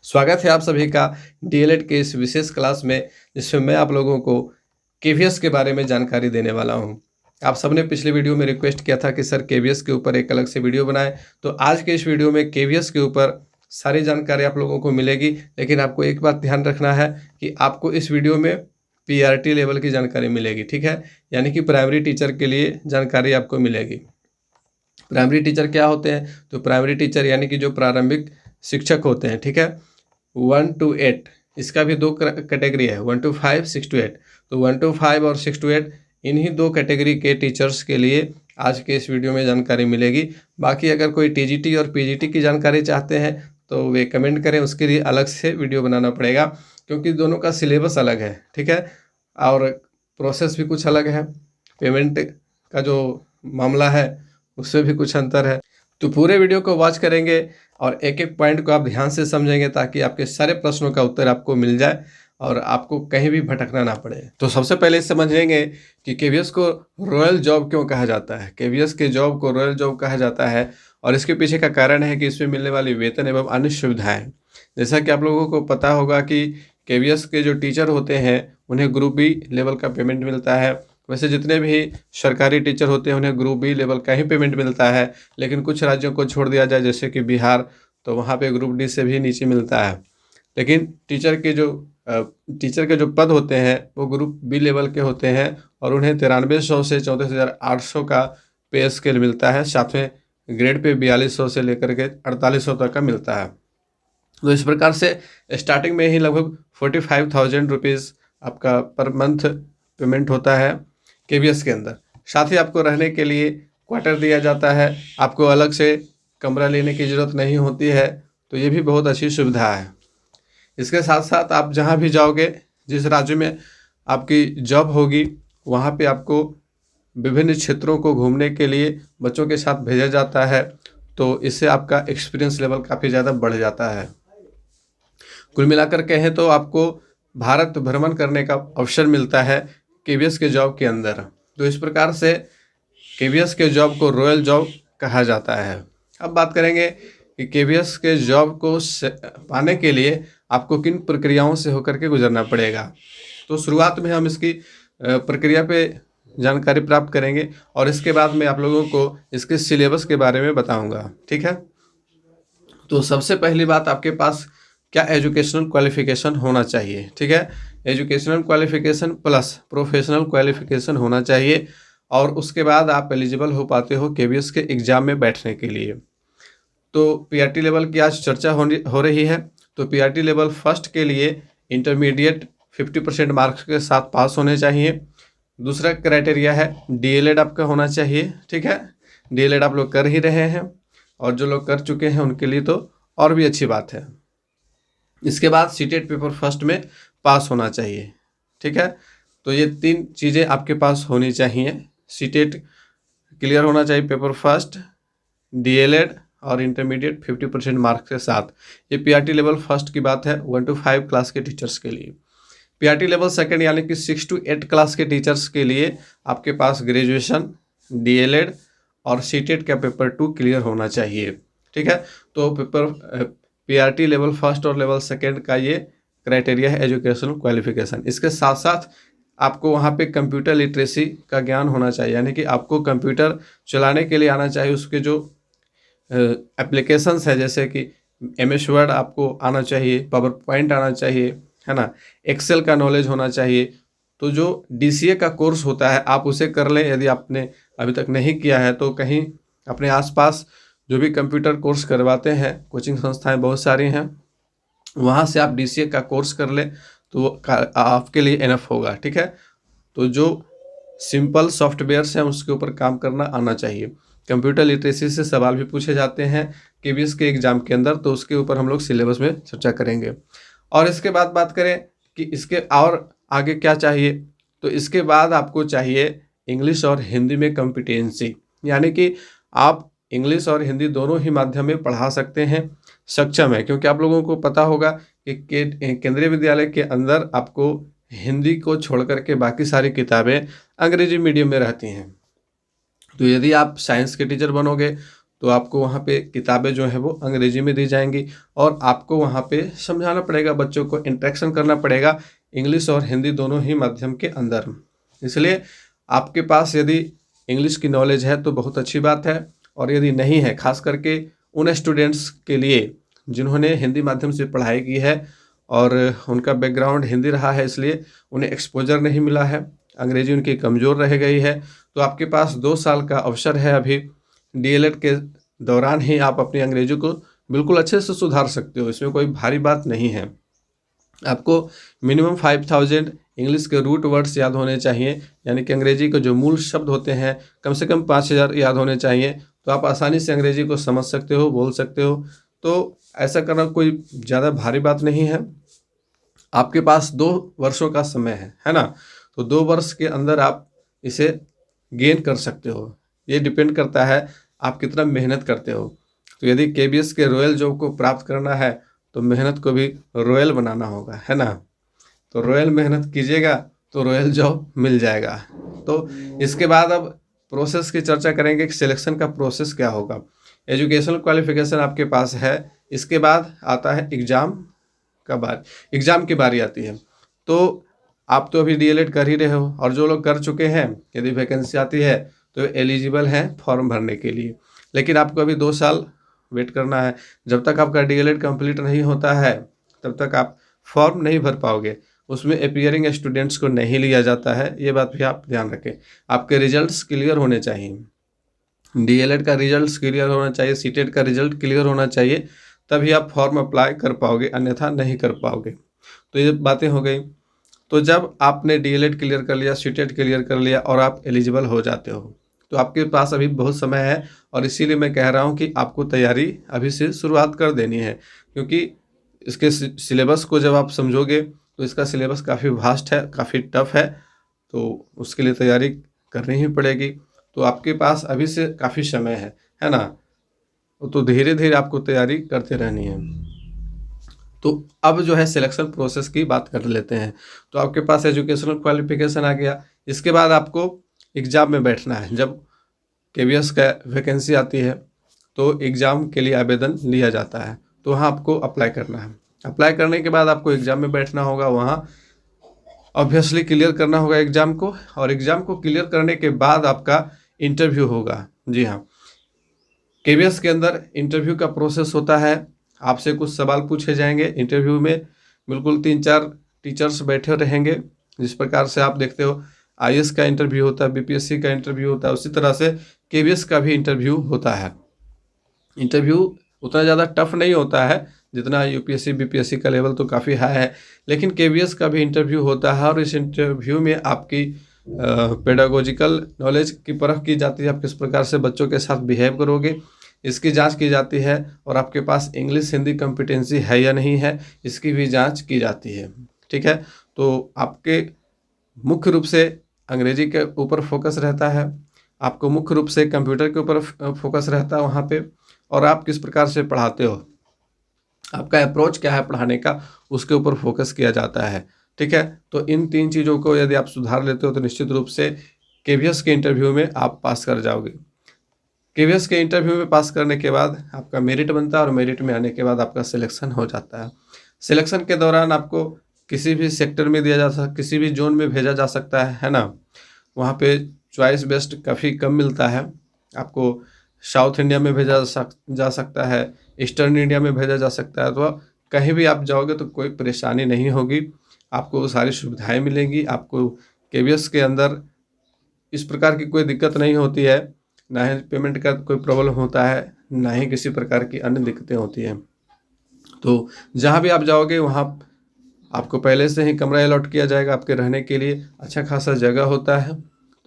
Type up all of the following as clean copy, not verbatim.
स्वागत है आप सभी का डीएलएड के इस विशेष क्लास में, जिसमें मैं आप लोगों को केवीएस के बारे में जानकारी देने वाला हूं। आप सबने पिछले वीडियो में रिक्वेस्ट किया था कि सर केवीएस के ऊपर एक अलग से वीडियो बनाएं, तो आज के इस वीडियो में केवीएस के ऊपर सारी जानकारी आप लोगों को मिलेगी। लेकिन आपको एक बात ध्यान रखना है कि आपको इस वीडियो में पीआरटी लेवल की जानकारी मिलेगी, ठीक है, यानी कि प्राइमरी टीचर के लिए जानकारी आपको मिलेगी। प्राइमरी टीचर क्या होते हैं? तो प्राइमरी टीचर यानी कि जो प्रारंभिक शिक्षक होते हैं, ठीक है, 1 to 8, इसका भी दो कैटेगरी है, 1 to 5, 6 to 8। तो 1 to 5 और 6 to 8 इन्हीं दो कैटेगरी के टीचर्स के लिए आज के इस वीडियो में जानकारी मिलेगी। बाकी अगर कोई टीजीटी और पीजीटी की जानकारी चाहते हैं तो वे कमेंट करें, उसके लिए अलग से वीडियो बनाना पड़ेगा, क्योंकि दोनों का सिलेबस अलग है, ठीक है, और प्रोसेस भी कुछ अलग है। पेमेंट का जो मामला है उसमें भी कुछ अंतर है। तो पूरे वीडियो को वॉच करेंगे और एक एक पॉइंट को आप ध्यान से समझेंगे, ताकि आपके सारे प्रश्नों का उत्तर आपको मिल जाए और आपको कहीं भी भटकना ना पड़े। तो सबसे पहले समझेंगे कि केवीएस को रॉयल जॉब क्यों कहा जाता है। केवीएस के जॉब को रॉयल जॉब कहा जाता है और इसके पीछे का कारण है कि इसमें मिलने वाली वेतन एवं अन्य सुविधाएं। जैसा कि आप लोगों को पता होगा कि केवीएस के जो टीचर होते हैं उन्हें ग्रुप बी लेवल का पेमेंट मिलता है। वैसे जितने भी सरकारी टीचर होते हैं उन्हें ग्रुप बी लेवल का ही पेमेंट मिलता है, लेकिन कुछ राज्यों को छोड़ दिया जाए जैसे कि बिहार, तो वहाँ पे ग्रुप डी से भी नीचे मिलता है। लेकिन टीचर के जो पद होते हैं वो ग्रुप बी लेवल के होते हैं और उन्हें 9300 से 34,800 का पे स्केल मिलता है। साथ में ग्रेड पे 4200 से लेकर के 4800 तक का मिलता है। तो इस प्रकार से स्टार्टिंग में ही लगभग 45,000 रुपीज़ आपका पर मंथ पेमेंट होता है केवीएस के अंदर। साथ ही आपको रहने के लिए क्वार्टर दिया जाता है, आपको अलग से कमरा लेने की ज़रूरत नहीं होती है, तो ये भी बहुत अच्छी सुविधा है। इसके साथ साथ आप जहाँ भी जाओगे, जिस राज्य में आपकी जॉब होगी, वहाँ पे आपको विभिन्न क्षेत्रों को घूमने के लिए बच्चों के साथ भेजा जाता है, तो इससे आपका एक्सपीरियंस लेवल काफ़ी ज़्यादा बढ़ जाता है। कुल मिलाकर कहें तो आपको भारत भ्रमण करने का अवसर मिलता है केवीएस के जॉब के अंदर। तो इस प्रकार से केवीएस के जॉब को रॉयल जॉब कहा जाता है। अब बात करेंगे कि केवीएस के जॉब को पाने के लिए आपको किन प्रक्रियाओं से होकर के गुजरना पड़ेगा। तो शुरुआत में हम इसकी प्रक्रिया पे जानकारी प्राप्त करेंगे और इसके बाद मैं आप लोगों को इसके सिलेबस के बारे में बताऊंगा, ठीक है। तो सबसे पहली बात, आपके पास क्या एजुकेशनल क्वालिफिकेशन होना चाहिए, ठीक है। Educational qualification plus professional qualification होना चाहिए और उसके बाद आप एलिजिबल हो पाते हो केवीएस के एग्ज़ाम में बैठने के लिए। तो पीआरटी लेवल की आज चर्चा हो रही है। तो पीआरटी लेवल फर्स्ट के लिए इंटरमीडिएट 50% मार्क्स के साथ पास होने चाहिए। दूसरा क्राइटेरिया है डीएलएड आपका होना चाहिए, ठीक है। डीएलएड आप लोग कर ही रहे हैं और जो लोग कर चुके हैं उनके लिए तो और भी अच्छी बात है। इसके बाद सीटेट पेपर फर्स्ट में पास होना चाहिए, ठीक है। तो ये 3 चीज़ें आपके पास होनी चाहिए। सीटेट क्लियर होना चाहिए पेपर फर्स्ट, डीएलएड और इंटरमीडिएट 50% मार्क्स के साथ। ये पीआरटी लेवल फर्स्ट की बात है 1 to 5 क्लास के टीचर्स के लिए। पीआरटी लेवल सेकंड यानी कि 6 to 8 क्लास के टीचर्स के लिए आपके पास ग्रेजुएशन, डीएलएड और सीटेट का पेपर 2 क्लियर होना चाहिए, ठीक है। तो पीआरटी लेवल फर्स्ट और लेवल सेकंड का ये क्राइटेरिया है एजुकेशनल क्वालिफिकेशन। इसके साथ साथ आपको वहाँ पे कंप्यूटर लिटरेसी का ज्ञान होना चाहिए, यानी कि आपको कंप्यूटर चलाने के लिए आना चाहिए। उसके जो एप्लीकेशंस है जैसे कि एमएस वर्ड आपको आना चाहिए, पावर पॉइंट आना चाहिए, है ना, एक्सेल का नॉलेज होना चाहिए। तो जो डीसीए का कोर्स होता है आप उसे कर लें, यदि आपने अभी तक नहीं किया है तो कहीं अपने आसपास जो भी कंप्यूटर कोर्स करवाते हैं, कोचिंग संस्थाएं बहुत सारी हैं, वहाँ से आप डीसीए का कोर्स कर लें तो आपके लिए इनफ होगा, ठीक है। तो जो सिंपल सॉफ्टवेयर्स हैं उसके ऊपर काम करना आना चाहिए। कंप्यूटर लिटरेसी से सवाल भी पूछे जाते हैं केवीएस के एग्ज़ाम के अंदर, तो उसके ऊपर हम लोग सिलेबस में चर्चा करेंगे। और इसके बाद बात करें कि इसके और आगे क्या चाहिए, तो इसके बाद आपको चाहिए इंग्लिश और हिंदी में कॉम्पिटेंसी, यानी कि आप इंग्लिश और हिंदी दोनों ही माध्यम में पढ़ा सकते हैं, सक्षम है। क्योंकि आप लोगों को पता होगा कि केंद्रीय विद्यालय के अंदर आपको हिंदी को छोड़ करके बाकी सारी किताबें अंग्रेजी मीडियम में रहती हैं। तो यदि आप साइंस के टीचर बनोगे तो आपको वहाँ पे किताबें जो है वो अंग्रेजी में दी जाएंगी और आपको वहाँ पे समझाना पड़ेगा, बच्चों को इंटरेक्शन करना पड़ेगा इंग्लिश और हिंदी दोनों ही माध्यम के अंदर। इसलिए आपके पास यदि इंग्लिश की नॉलेज है तो बहुत अच्छी बात है, और यदि नहीं है, खास करके उन स्टूडेंट्स के लिए जिन्होंने हिंदी माध्यम से पढ़ाई की है और उनका बैकग्राउंड हिंदी रहा है, इसलिए उन्हें एक्सपोजर नहीं मिला है, अंग्रेजी उनकी कमज़ोर रह गई है, तो आपके पास 2 साल का अवसर है अभी। डीएलएड के दौरान ही आप अपनी अंग्रेजी को बिल्कुल अच्छे से सुधार सकते हो, इसमें कोई भारी बात नहीं है। आपको मिनिमम 5000 इंग्लिश के रूट वर्ड्स याद होने चाहिए, यानी कि अंग्रेजी के जो मूल शब्द होते हैं कम से कम 5000 याद होने चाहिए, तो आप आसानी से अंग्रेजी को समझ सकते हो, बोल सकते हो। तो ऐसा करना कोई ज़्यादा भारी बात नहीं है। आपके पास 2 वर्षों का समय है ना, तो 2 वर्ष के अंदर आप इसे गेन कर सकते हो। ये डिपेंड करता है आप कितना मेहनत करते हो। तो यदि केबीएस के रॉयल जॉब को प्राप्त करना है तो मेहनत को भी रॉयल बनाना होगा, है ना। तो रॉयल मेहनत कीजिएगा तो रॉयल जॉब मिल जाएगा। तो इसके बाद अब प्रोसेस की चर्चा करेंगे कि सिलेक्शन का प्रोसेस क्या होगा। एजुकेशनल क्वालिफिकेशन आपके पास है, इसके बाद आता है एग्ज़ाम की बारी आती है। तो आप तो अभी डीएलएड कर ही रहे हो, और जो लोग कर चुके हैं यदि वैकेंसी आती है तो एलिजिबल हैं फॉर्म भरने के लिए, लेकिन आपको अभी 2 साल वेट करना है। जब तक आपका डीएलएड कंप्लीट नहीं होता है तब तक आप फॉर्म नहीं भर पाओगे, उसमें अपीयरिंग स्टूडेंट्स को नहीं लिया जाता है, ये बात भी आप ध्यान रखें। आपके रिजल्ट्स क्लियर होने चाहिए, डीएलएड का रिजल्ट क्लियर होना चाहिए, सीटेट का रिजल्ट क्लियर होना चाहिए, तभी आप फॉर्म अप्लाई कर पाओगे, अन्यथा नहीं कर पाओगे। तो ये बातें हो गई। तो जब आपने डीएलएड क्लियर कर लिया, सीटेट क्लियर कर लिया और आप एलिजिबल हो जाते हो, तो आपके पास अभी बहुत समय है, और इसीलिए मैं कह रहा हूँ कि आपको तैयारी अभी से शुरुआत कर देनी है, क्योंकि इसके सिलेबस को जब आप समझोगे तो इसका सिलेबस काफ़ी वास्ट है, काफ़ी टफ है, तो उसके लिए तैयारी करनी ही पड़ेगी। तो आपके पास अभी से काफ़ी समय है ना। तो धीरे धीरे आपको तैयारी करते रहनी है। तो अब जो है सिलेक्शन प्रोसेस की बात कर लेते हैं। तो आपके पास एजुकेशनल क्वालिफिकेशन आ गया, इसके बाद आपको एग्ज़ाम में बैठना है। जब केबीएस का वैकेंसी आती है तो एग्ज़ाम के लिए आवेदन लिया जाता है, तो वहाँ आपको अप्लाई करना है। अप्लाई करने के बाद आपको एग्ज़ाम में बैठना होगा, वहाँ ऑब्वियसली क्लियर करना होगा एग्ज़ाम को, और एग्ज़ाम को क्लियर करने के बाद आपका इंटरव्यू होगा। जी हाँ, केबीएस के अंदर इंटरव्यू का प्रोसेस होता है। आपसे कुछ सवाल पूछे जाएंगे इंटरव्यू में, बिल्कुल 3-4 टीचर्स बैठे रहेंगे। जिस प्रकार से आप देखते हो आईएएस का इंटरव्यू होता है, बीपीएससी का इंटरव्यू होता है, उसी तरह से केबीएस का भी इंटरव्यू होता है। इंटरव्यू उतना ज़्यादा टफ नहीं होता है जितना यूपीएससी बीपीएससी का लेवल तो काफ़ी हाई है, लेकिन केबीएस का भी इंटरव्यू होता है, और इस इंटरव्यू में आपकी पेडागोजिकल नॉलेज की परख की जाती है। आप किस प्रकार से बच्चों के साथ बिहेव करोगे, इसकी जांच की जाती है, और आपके पास इंग्लिश हिंदी कॉम्पिटेंसी है या नहीं है, इसकी भी जांच की जाती है। ठीक है, तो आपके मुख्य रूप से अंग्रेजी के ऊपर फोकस रहता है, आपको मुख्य रूप से कंप्यूटर के ऊपर फोकस रहता है वहाँ पे, और आप किस प्रकार से पढ़ाते हो, आपका अप्रोच क्या है पढ़ाने का, उसके ऊपर फोकस किया जाता है। ठीक है, तो इन 3 चीज़ों को यदि आप सुधार लेते हो तो निश्चित रूप से केबीएस के इंटरव्यू में आप पास कर जाओगे। केबीएस के इंटरव्यू में पास करने के बाद आपका मेरिट बनता है, और मेरिट में आने के बाद आपका सिलेक्शन हो जाता है। सिलेक्शन के दौरान आपको किसी भी सेक्टर में दिया जा सकता, किसी भी जोन में भेजा जा सकता है ना। वहाँ पे चॉइस बेस्ड काफ़ी कम मिलता है। आपको साउथ इंडिया में भेजा जा सकता है, ईस्टर्न इंडिया में भेजा जा सकता है, तो कहीं भी आप जाओगे तो कोई परेशानी नहीं होगी, आपको सारी सुविधाएं मिलेंगी। आपको केबीएस के अंदर इस प्रकार की कोई दिक्कत नहीं होती है, ना ही पेमेंट का कोई प्रॉब्लम होता है, ना ही किसी प्रकार की अन्य दिक्कतें होती हैं। तो जहाँ भी आप जाओगे वहाँ आपको पहले से ही कमरा अलॉट किया जाएगा आपके रहने के लिए, अच्छा खासा जगह होता है,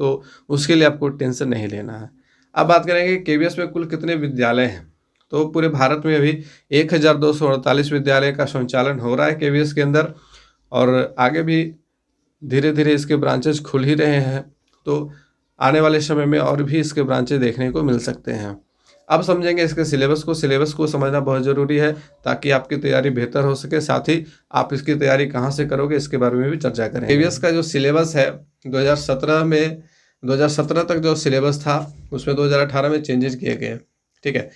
तो उसके लिए आपको टेंशन नहीं लेना है। अब बात करेंगे केबीएस में कुल कितने विद्यालय हैं। तो पूरे भारत में अभी 1248 विद्यालय का संचालन हो रहा है केबीएस के अंदर, और आगे भी धीरे धीरे इसके ब्रांचेस खुल ही रहे हैं, तो आने वाले समय में और भी इसके ब्रांचेस देखने को मिल सकते हैं। अब समझेंगे इसके सिलेबस को समझना बहुत ज़रूरी है, ताकि आपकी तैयारी बेहतर हो सके। साथ ही आप इसकी तैयारी कहाँ से करोगे इसके बारे में भी चर्चा करें। केबीएस का जो सिलेबस है 2017 तक जो सिलेबस था उसमें 2018 में चेंजेस किए गए। ठीक है।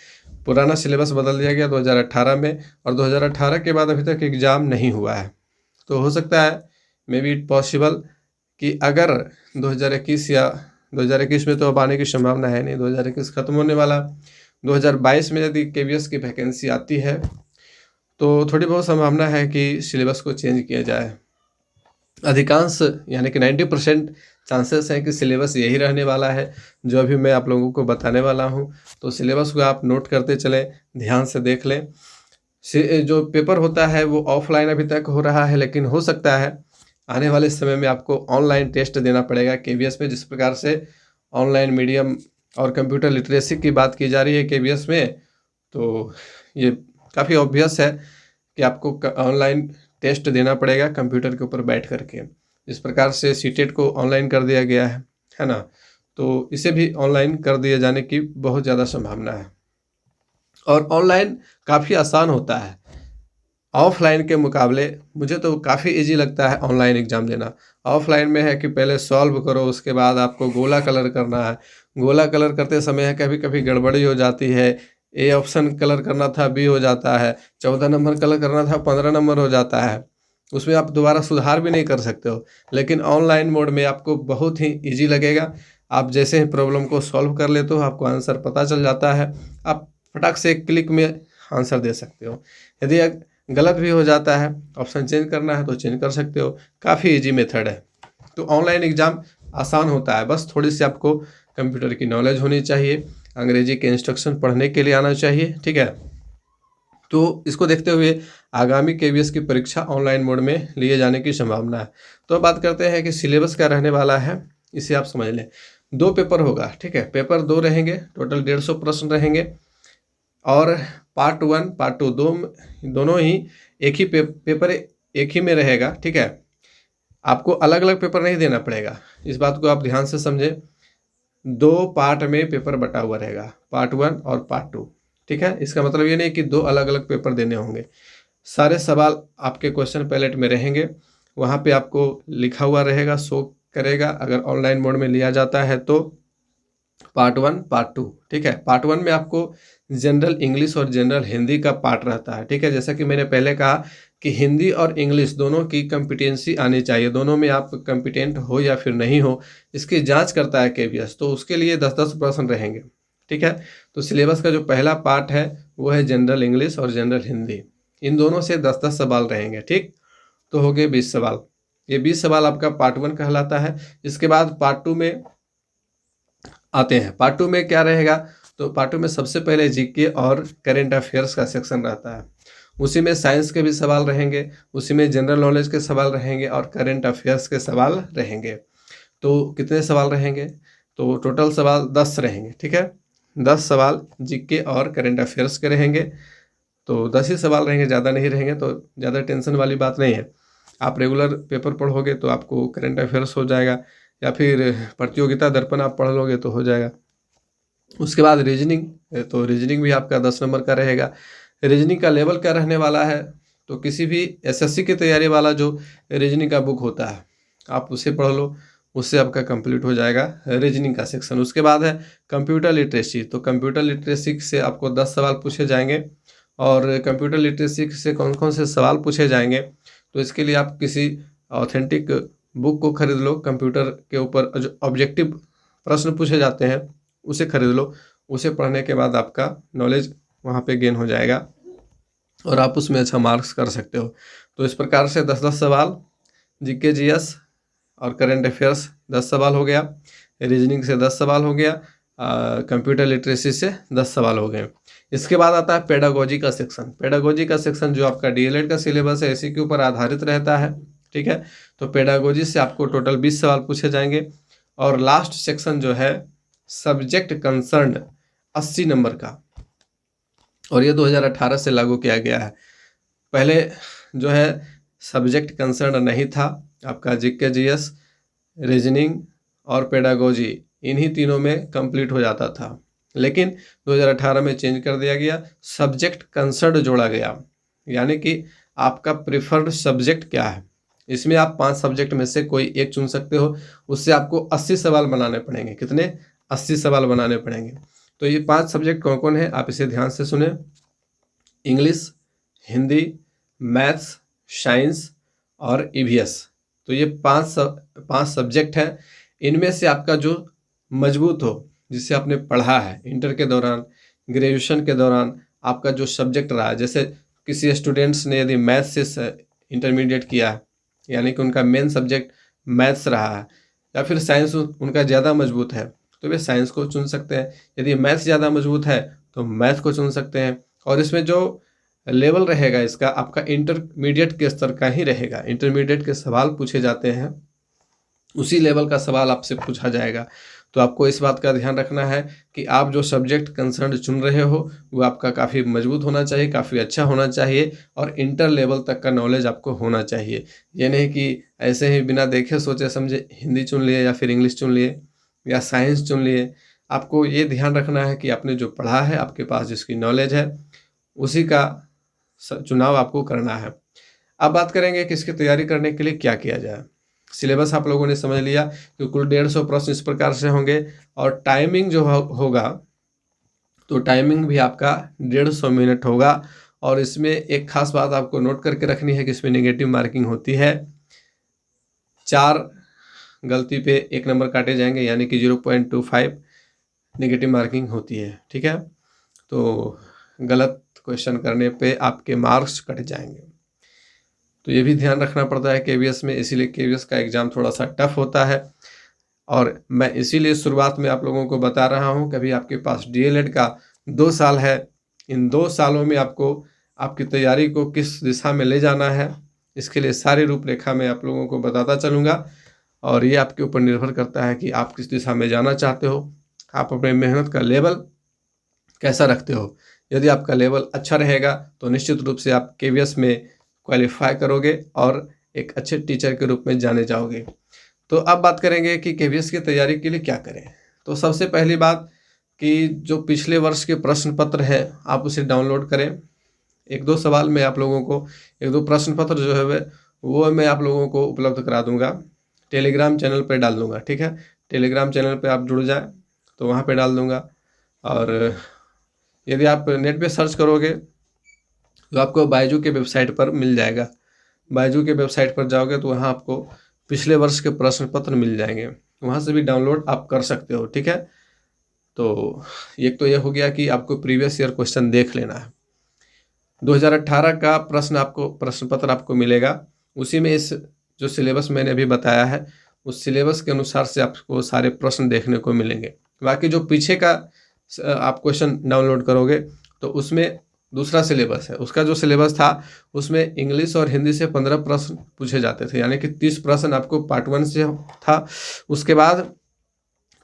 पुराना सिलेबस बदल दिया गया 2018 में, और 2018 के बाद अभी तक एग्ज़ाम नहीं हुआ है। तो हो सकता है, मे बी इट पॉसिबल, कि अगर 2021 या 2021 में तो अब आने की संभावना है नहीं, 2021 खत्म होने वाला, 2022 में यदि केवीएस की वैकेंसी आती है तो थोड़ी बहुत संभावना है कि सिलेबस को चेंज किया जाए। अधिकांश यानी कि 90% चांसेस हैं कि सिलेबस यही रहने वाला है जो अभी मैं आप लोगों को बताने वाला हूं। तो सिलेबस को आप नोट करते चलें, ध्यान से देख लें। जो पेपर होता है वो ऑफलाइन अभी तक हो रहा है, लेकिन हो सकता है आने वाले समय में आपको ऑनलाइन टेस्ट देना पड़ेगा केवीएस में। जिस प्रकार से ऑनलाइन मीडियम और कंप्यूटर लिटरेसी की बात की जा रही है केवीएस में, तो ये काफ़ी ऑब्वियस है कि आपको ऑनलाइन टेस्ट देना पड़ेगा कंप्यूटर के ऊपर बैठ करके। इस प्रकार से सीटेट को ऑनलाइन कर दिया गया है ना, तो इसे भी ऑनलाइन कर दिए जाने की बहुत ज़्यादा संभावना है। और ऑनलाइन काफ़ी आसान होता है ऑफलाइन के मुकाबले। मुझे तो काफ़ी इजी लगता है ऑनलाइन एग्ज़ाम देना। ऑफलाइन में है कि पहले सॉल्व करो, उसके बाद आपको गोला कलर करना है। गोला कलर करते समय है कभी कभी गड़बड़ी हो जाती है, ए ऑप्शन कलर करना था बी हो जाता है, 14 नंबर कलर करना था 15 नंबर हो जाता है, उसमें आप दोबारा सुधार भी नहीं कर सकते हो। लेकिन ऑनलाइन मोड में आपको बहुत ही ईजी लगेगा। आप जैसे ही प्रॉब्लम को सॉल्व कर लेते हो, आपको आंसर पता चल जाता है, आप फटाक से एक क्लिक में आंसर दे सकते हो। यदि गलत भी हो जाता है, ऑप्शन चेंज करना है तो चेंज कर सकते हो। काफ़ी इजी मेथड है। तो ऑनलाइन एग्ज़ाम आसान होता है, बस थोड़ी सी आपको कंप्यूटर की नॉलेज होनी चाहिए, अंग्रेजी के इंस्ट्रक्शन पढ़ने के लिए आना चाहिए, ठीक है। तो इसको देखते हुए आगामी केवीएस की परीक्षा ऑनलाइन मोड में लिए जाने की संभावना है। तो अब बात करते हैं कि सिलेबस क्या रहने वाला है, इसे आप समझ लें। 2 पेपर होगा, ठीक है। पेपर 2 रहेंगे, टोटल 150 प्रश्न रहेंगे, और पार्ट 1 पार्ट 2 दोनों ही एक ही पेपर एक ही में रहेगा, ठीक है। आपको अलग अलग पेपर नहीं देना पड़ेगा, इस बात को आप ध्यान से समझें। 2 पार्ट में पेपर बटा हुआ रहेगा, पार्ट 1 और पार्ट 2, ठीक है। इसका मतलब ये नहीं कि 2 अलग अलग पेपर देने होंगे। सारे सवाल आपके क्वेश्चन पैलेट में रहेंगे, वहाँ पे आपको लिखा हुआ रहेगा, शो करेगा। अगर ऑनलाइन मोड में लिया जाता है तो पार्ट 1 पार्ट 2, ठीक है। पार्ट 1 में आपको जनरल इंग्लिश और जनरल हिंदी का पार्ट रहता है, ठीक है। जैसा कि मैंने पहले कहा कि हिंदी और इंग्लिश दोनों की कॉम्पिटेंसी आनी चाहिए, दोनों में आप कॉम्पिटेंट हो या फिर नहीं हो, इसकी जांच करता है केवीएस। तो उसके लिए 10-10 प्रश्न रहेंगे, ठीक है। तो सिलेबस का जो पहला पार्ट है वो है जनरल इंग्लिश और जनरल हिंदी, इन दोनों से 10-10 सवाल रहेंगे, ठीक। तो हो गए 20 सवाल। ये 20 सवाल आपका पार्ट 1 कहलाता है। इसके बाद पार्ट 2 में आते हैं। पार्ट 2 में क्या रहेगा, तो पार्ट 2 में सबसे पहले जीके और करेंट अफेयर्स का सेक्शन रहता है। उसी में साइंस के भी सवाल रहेंगे, उसी में जनरल नॉलेज के सवाल रहेंगे और करेंट अफेयर्स के सवाल रहेंगे। तो कितने सवाल रहेंगे, तो टोटल सवाल 10 रहेंगे, ठीक है। 10 सवाल जीके और करेंट अफेयर्स के रहेंगे। तो 10 ही सवाल रहेंगे, ज़्यादा नहीं रहेंगे, तो ज़्यादा टेंशन वाली बात नहीं है। आप रेगुलर पेपर पढ़ोगे तो आपको करेंट अफेयर्स हो जाएगा, या फिर प्रतियोगिता दर्पण आप पढ़ लोगे तो हो जाएगा। उसके बाद रीजनिंग, तो रीजनिंग भी आपका 10 नंबर का रहेगा। रीजनिंग का लेवल क्या रहने वाला है, तो किसी भी एसएससी की तैयारी वाला जो रीजनिंग का बुक होता है आप उसे पढ़ लो, उससे आपका कंप्लीट हो जाएगा रीजनिंग का सेक्शन। उसके बाद है कंप्यूटर लिटरेसी। तो कंप्यूटर लिटरेसी से आपको 10 सवाल पूछे जाएंगे। और कंप्यूटर लिटरेसी से कौन कौन से सवाल पूछे जाएंगे, तो इसके लिए आप किसी ऑथेंटिक बुक को खरीद लो। कंप्यूटर के ऊपर जो ऑब्जेक्टिव प्रश्न पूछे जाते हैं उसे खरीद लो। उसे पढ़ने के बाद आपका नॉलेज वहाँ पे गेन हो जाएगा और आप उसमें अच्छा मार्क्स कर सकते हो। तो इस प्रकार से 10-10 सवाल, जीके जीएस और करंट अफेयर्स 10 सवाल हो गया, रीजनिंग से 10 सवाल हो गया, कंप्यूटर लिटरेसी से 10 सवाल हो गए। इसके बाद आता है पेडागोजी का सेक्शन। पेडागोजी का सेक्शन जो आपका डीएलएड का सिलेबस है इसी के ऊपर आधारित रहता है, ठीक है। तो पेडागोजी से आपको टोटल 20 सवाल पूछे जाएंगे। और लास्ट सेक्शन जो है सब्जेक्ट कंसर्न 80 नंबर का, और ये 2018 से लागू किया गया है। पहले जो है सब्जेक्ट कंसर्न नहीं था, आपका जीके जीएस, रीजनिंग और पेडागोजी इन्हीं तीनों में कंप्लीट हो जाता था, लेकिन 2018 में चेंज कर दिया गया, सब्जेक्ट कंसर्न जोड़ा गया। यानी कि आपका प्रिफर्ड सब्जेक्ट क्या है, इसमें आप 5 सब्जेक्ट में से कोई एक चुन सकते हो। उससे आपको 80 सवाल बनाने पड़ेंगे। कितने? 80 सवाल बनाने पड़ेंगे। तो ये 5 सब्जेक्ट कौन कौन है, आप इसे ध्यान से सुने। इंग्लिश, हिंदी, मैथ्स, साइंस और ईवीएस। तो ये 5 सब्जेक्ट हैं। इनमें से आपका जो मजबूत हो, जिसे आपने पढ़ा है इंटर के दौरान, ग्रेजुएशन के दौरान, आपका जो सब्जेक्ट रहा है, जैसे किसी स्टूडेंट्स ने यदि मैथ्स से इंटरमीडिएट किया है, यानी कि उनका मेन सब्जेक्ट मैथ्स रहा है, या फिर साइंस उनका ज़्यादा मजबूत है, तो वे साइंस को चुन सकते हैं। यदि मैथ्स ज़्यादा मजबूत है तो मैथ को चुन सकते हैं। और इसमें जो लेवल रहेगा इसका, आपका इंटरमीडिएट के स्तर का ही रहेगा। इंटरमीडिएट के सवाल पूछे जाते हैं, उसी लेवल का सवाल आपसे पूछा जाएगा। तो आपको इस बात का ध्यान रखना है कि आप जो सब्जेक्ट कंसर्न चुन रहे हो वो आपका काफ़ी मजबूत होना चाहिए, काफ़ी अच्छा होना चाहिए, और इंटर लेवल तक का नॉलेज आपको होना चाहिए। ये नहीं कि ऐसे ही बिना देखे सोचे समझे हिंदी चुन लिए या फिर इंग्लिश चुन लिए या साइंस चुन लिए। आपको ये ध्यान रखना है कि आपने जो पढ़ा है, आपके पास जिसकी नॉलेज है, उसी का चुनाव आपको करना है। अब बात करेंगे कि इसकी तैयारी करने के लिए क्या किया जाए। सिलेबस आप लोगों ने समझ लिया कि कुल 150 प्रश्न इस प्रकार से होंगे, और टाइमिंग जो होगा, तो टाइमिंग भी आपका 150 मिनट होगा। और इसमें एक खास बात आपको नोट करके रखनी है कि इसमें नेगेटिव मार्किंग होती है। 4 गलती पे 1 नंबर काटे जाएंगे, यानी कि 0.25 नेगेटिव मार्किंग होती है। ठीक है, तो गलत क्वेश्चन करने पे आपके मार्क्स कट जाएंगे। तो ये भी ध्यान रखना पड़ता है केवीएस में, इसीलिए केवीएस का एग्ज़ाम थोड़ा सा टफ होता है। और मैं इसीलिए शुरुआत में आप लोगों को बता रहा हूँ कि अभी आपके पास डीएलएड का 2 साल है। इन 2 सालों में आपको आपकी तैयारी को किस दिशा में ले जाना है, इसके लिए सारी रूपरेखा मैं आप लोगों को बताता चलूँगा। और ये आपके ऊपर निर्भर करता है कि आप किस दिशा में जाना चाहते हो, आप अपने मेहनत का लेवल कैसा रखते हो। यदि आपका लेवल अच्छा रहेगा तो निश्चित रूप से आप केवीएस में क्वालिफाई करोगे और एक अच्छे टीचर के रूप में जाने जाओगे। तो अब बात करेंगे कि केवीएस की तैयारी के लिए क्या करें। तो सबसे पहली बात कि जो पिछले वर्ष के प्रश्न पत्र हैं, आप उसे डाउनलोड करें। 1-2 सवाल में आप लोगों को, 1-2 प्रश्न पत्र जो है वो मैं आप लोगों को उपलब्ध करा दूंगा, टेलीग्राम चैनल पर डाल दूंगा। ठीक है, टेलीग्राम चैनल पर आप जुड़ जाए तो वहाँ पर डाल दूंगा। और यदि आप नेट पे सर्च करोगे तो आपको बायजू के वेबसाइट पर मिल जाएगा। बायजू के वेबसाइट पर जाओगे तो वहाँ आपको पिछले वर्ष के प्रश्न पत्र मिल जाएंगे, वहाँ से भी डाउनलोड आप कर सकते हो। ठीक है, तो एक तो ये हो गया कि आपको प्रीवियस ईयर क्वेश्चन देख लेना है। 2018 का प्रश्न पत्र आपको मिलेगा, उसी में इस जो सिलेबस मैंने अभी बताया है उस सिलेबस के अनुसार से आपको सारे प्रश्न देखने को मिलेंगे। बाकी जो पीछे का आप क्वेश्चन डाउनलोड करोगे तो उसमें दूसरा सिलेबस है। उसका जो सिलेबस था उसमें इंग्लिश और हिंदी से 15 प्रश्न पूछे जाते थे, यानी कि 30 प्रश्न आपको पार्ट 1 से था। उसके बाद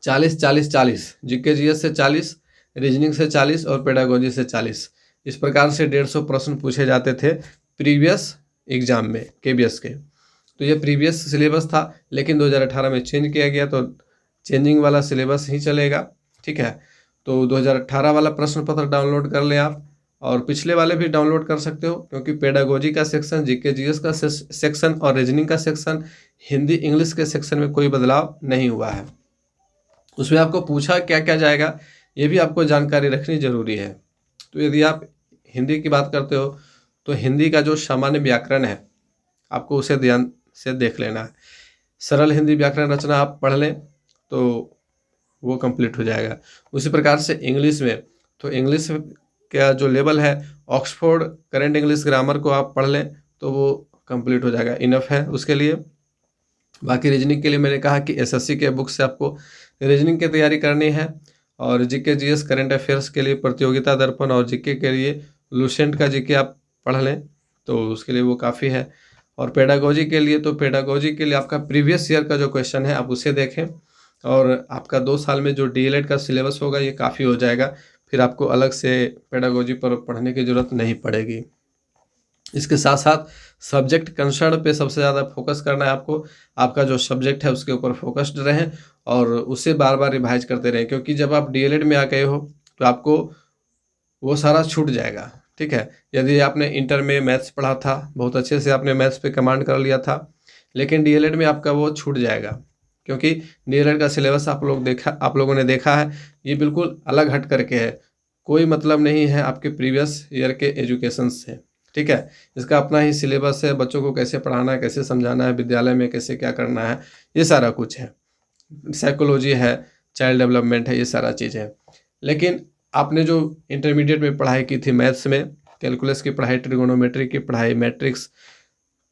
40-40-40 जीके जीएस से 40, रीजनिंग से 40 और पेडागोजी से 40, इस प्रकार से 150 प्रश्न पूछे जाते थे प्रीवियस एग्जाम में केवीएस के। तो ये प्रीवियस सिलेबस था, लेकिन 2018 में चेंज किया गया, तो चेंजिंग वाला सिलेबस ही चलेगा। ठीक है, तो 2018 वाला प्रश्न पत्र डाउनलोड कर लें आप, और पिछले वाले भी डाउनलोड कर सकते हो, क्योंकि पेडागोजी का सेक्शन, जीके जीएस का सेक्शन और रीजनिंग का सेक्शन, हिंदी इंग्लिश के सेक्शन में कोई बदलाव नहीं हुआ है। उसमें आपको पूछा क्या क्या जाएगा ये भी आपको जानकारी रखनी जरूरी है। तो यदि आप हिंदी की बात करते हो तो हिंदी का जो सामान्य व्याकरण है आपको उसे ध्यान से देख लेना है। सरल हिंदी व्याकरण रचना आप पढ़ लें तो वो कंप्लीट हो जाएगा। उसी प्रकार से इंग्लिश में, तो इंग्लिश का जो लेवल है ऑक्सफोर्ड करेंट इंग्लिश ग्रामर को आप पढ़ लें तो वो कंप्लीट हो जाएगा, इनफ है उसके लिए। बाकी रीजनिंग के लिए मैंने कहा कि एसएससी के बुक से आपको रीजनिंग की तैयारी करनी है, और जीके जीएस करंट अफेयर्स के लिए प्रतियोगिता दर्पण, और जीके के लिए लूसेंट का जीके आप पढ़ लें तो उसके लिए वो काफ़ी है। और पेडागोजी के लिए, तो पेडागोजी के लिए आपका प्रीवियस ईयर का जो क्वेश्चन है आप उसे देखें, और आपका 2 साल में जो डीएलएड का सिलेबस होगा ये काफ़ी हो जाएगा, फिर आपको अलग से पेडागोजी पर पढ़ने की ज़रूरत नहीं पड़ेगी। इसके साथ साथ सब्जेक्ट कंसर्न पे सबसे ज़्यादा फोकस करना है आपको। आपका जो सब्जेक्ट है उसके ऊपर फोकस्ड रहें और उसे बार बार रिवाइज करते रहें, क्योंकि जब आप डीएलएड में आ गए हो तो आपको वो सारा छूट जाएगा। ठीक है, यदि आपने इंटर में मैथ्स पढ़ा था, बहुत अच्छे से आपने मैथ्स पे कमांड कर लिया था, लेकिन डीएलएड में आपका वो छूट जाएगा। क्योंकि डीएलएड का सिलेबस आप लोगों ने देखा है, ये बिल्कुल अलग हट करके है, कोई मतलब नहीं है आपके प्रीवियस ईयर के एजुकेशन से, ठीक है। इसका अपना ही सिलेबस है, बच्चों को कैसे पढ़ाना है, कैसे समझाना है, विद्यालय में कैसे क्या करना है, ये सारा कुछ है। साइकोलॉजी है, चाइल्ड डेवलपमेंट है, ये सारा चीज़ है। लेकिन आपने जो इंटरमीडिएट में पढ़ाई की थी मैथ्स में, कैलकुलस की पढ़ाई, ट्रिगोनोमेट्री की पढ़ाई, मैट्रिक्स,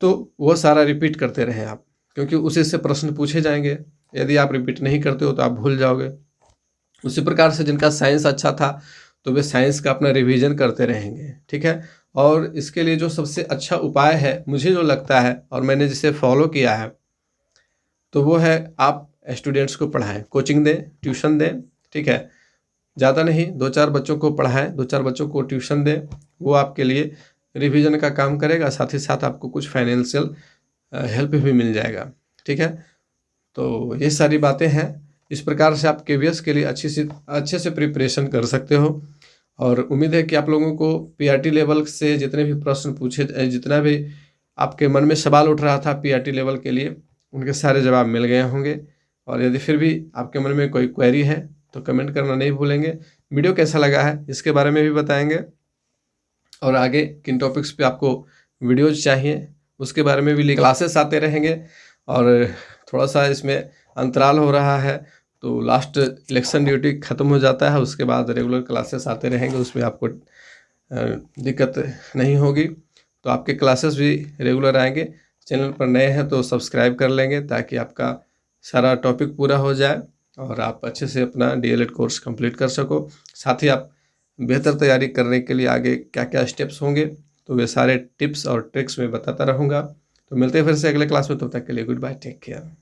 तो वो सारा रिपीट करते रहें आप, क्योंकि उसी से प्रश्न पूछे जाएंगे। यदि आप रिपीट नहीं करते हो तो आप भूल जाओगे। उसी प्रकार से जिनका साइंस अच्छा था तो वे साइंस का अपना रिवीजन करते रहेंगे, ठीक है। और इसके लिए जो सबसे अच्छा उपाय है मुझे जो लगता है और मैंने जिसे फॉलो किया है, तो वो है आप स्टूडेंट्स को पढ़ाएं, कोचिंग दें, ट्यूशन दें, ठीक है। ज़्यादा नहीं, 2-4 बच्चों को पढ़ाएं, 2-4 बच्चों को ट्यूशन दें, वो आपके लिए रिवीजन का काम करेगा, साथ ही साथ आपको कुछ फाइनेंशियल हेल्प भी मिल जाएगा, ठीक है। तो ये सारी बातें हैं। इस प्रकार से आप केवीएस के लिए अच्छे से प्रिपरेशन कर सकते हो। और उम्मीद है कि आप लोगों को पीआरटी लेवल से जितने भी प्रश्न पूछे, जितना भी आपके मन में सवाल उठ रहा था पीआरटी लेवल के लिए, उनके सारे जवाब मिल गए होंगे। और यदि फिर भी आपके मन में कोई क्वेरी है तो कमेंट करना नहीं भूलेंगे। वीडियो कैसा लगा है इसके बारे में भी बताएंगे, और आगे किन टॉपिक्स पे आपको वीडियोज चाहिए उसके बारे में भी क्लासेस आते रहेंगे। और थोड़ा सा इसमें अंतराल हो रहा है, तो लास्ट इलेक्शन ड्यूटी ख़त्म हो जाता है, उसके बाद रेगुलर क्लासेस आते रहेंगे, उसमें आपको दिक्कत नहीं होगी। तो आपके क्लासेस भी रेगुलर आएंगे। चैनल पर नए हैं तो सब्सक्राइब कर लेंगे ताकि आपका सारा टॉपिक पूरा हो जाए और आप अच्छे से अपना डीएलएड कोर्स कंप्लीट कर सको। साथ ही आप बेहतर तैयारी करने के लिए आगे क्या क्या स्टेप्स होंगे तो वे सारे टिप्स और ट्रिक्स मैं बताता रहूँगा। तो मिलते हैं फिर से अगले क्लास में, तब तक के लिए गुड बाय, टेक केयर।